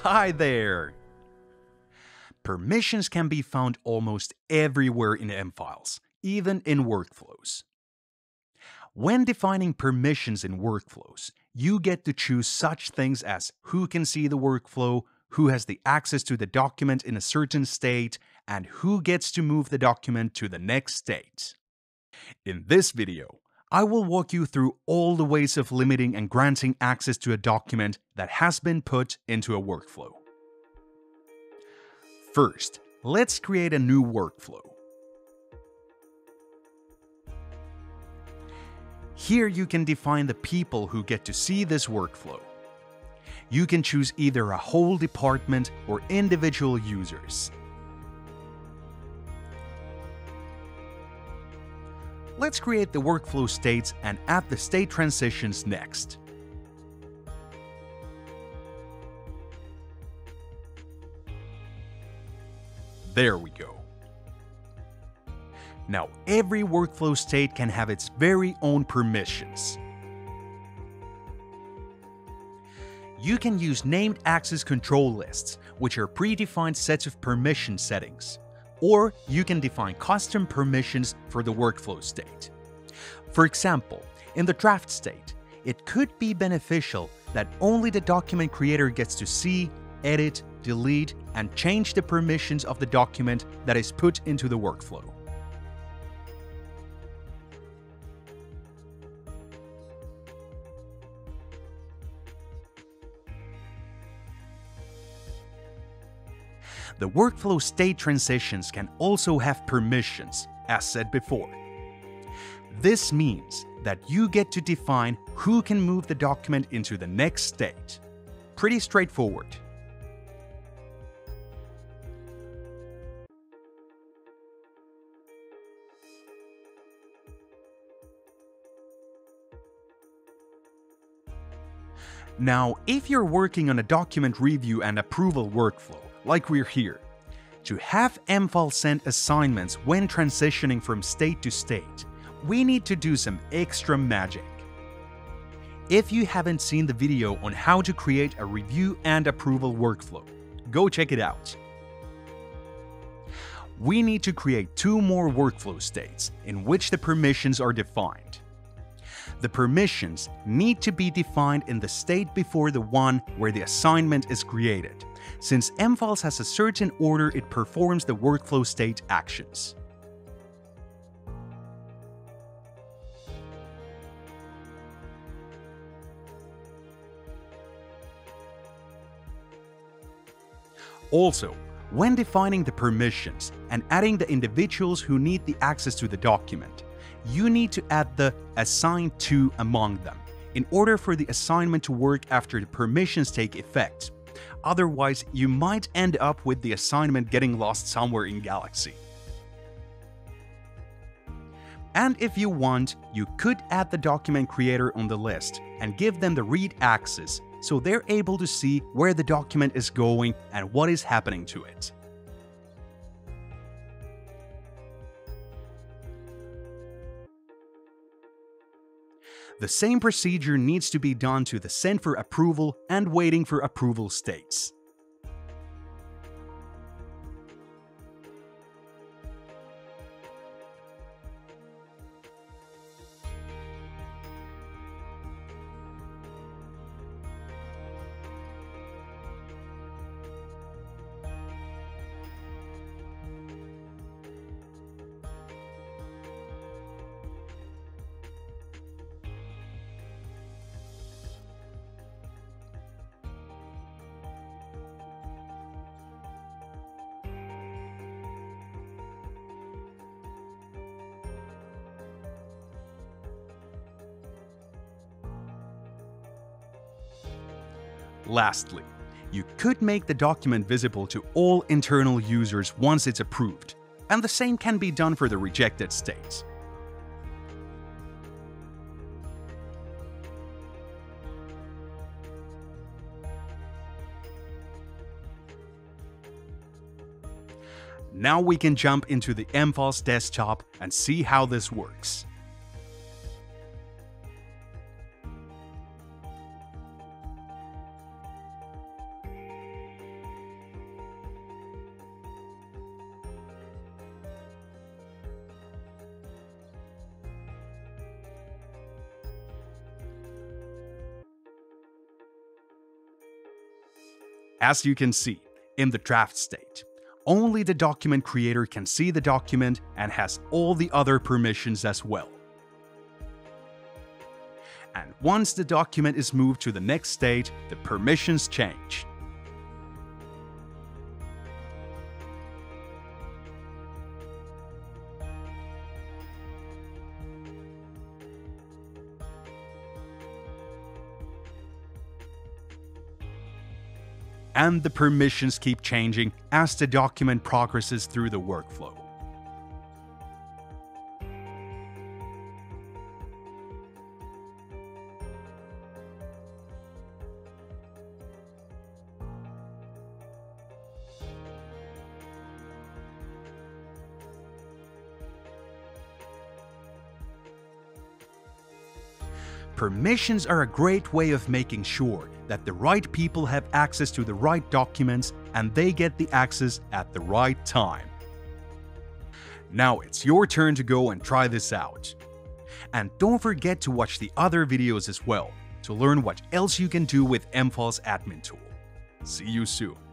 Hi there! Permissions can be found almost everywhere in M-files, even in workflows. When defining permissions in workflows, you get to choose such things as who can see the workflow, who has the access to the document in a certain state, and who gets to move the document to the next state. In this video, I will walk you through all the ways of limiting and granting access to a document that has been put into a workflow. First, let's create a new workflow. Here you can define the people who get to see this workflow. You can choose either a whole department or individual users. Let's create the workflow states and add the state transitions next. There we go. Now every workflow state can have its very own permissions. You can use named access control lists, which are predefined sets of permission settings. Or you can define custom permissions for the workflow state. For example, in the draft state, it could be beneficial that only the document creator gets to see, edit, delete, and change the permissions of the document that is put into the workflow. The workflow state transitions can also have permissions, as said before. This means that you get to define who can move the document into the next state. Pretty straightforward. Now, if you're working on a document review and approval workflow, like we're here, to have M-file send assignments when transitioning from state to state, we need to do some extra magic. If you haven't seen the video on how to create a review and approval workflow, go check it out. We need to create two more workflow states in which the permissions are defined. The permissions need to be defined in the state before the one where the assignment is created, since M-files has a certain order it performs the workflow state actions. Also, when defining the permissions and adding the individuals who need the access to the document, you need to add the assign to among them in order for the assignment to work after the permissions take effect. Otherwise, you might end up with the assignment getting lost somewhere in Galaxy. And if you want, you could add the document creator on the list and give them the read access so they're able to see where the document is going and what is happening to it. The same procedure needs to be done to the send for approval and waiting for approval states. Lastly, you could make the document visible to all internal users once it's approved, and the same can be done for the rejected states. Now we can jump into the M-files desktop and see how this works. As you can see, in the draft state, only the document creator can see the document and has all the other permissions as well. And once the document is moved to the next state, the permissions change. And the permissions keep changing as the document progresses through the workflow. Permissions are a great way of making sure that the right people have access to the right documents and they get the access at the right time. Now it's your turn to go and try this out. And don't forget to watch the other videos as well to learn what else you can do with mFiles admin tool. See you soon.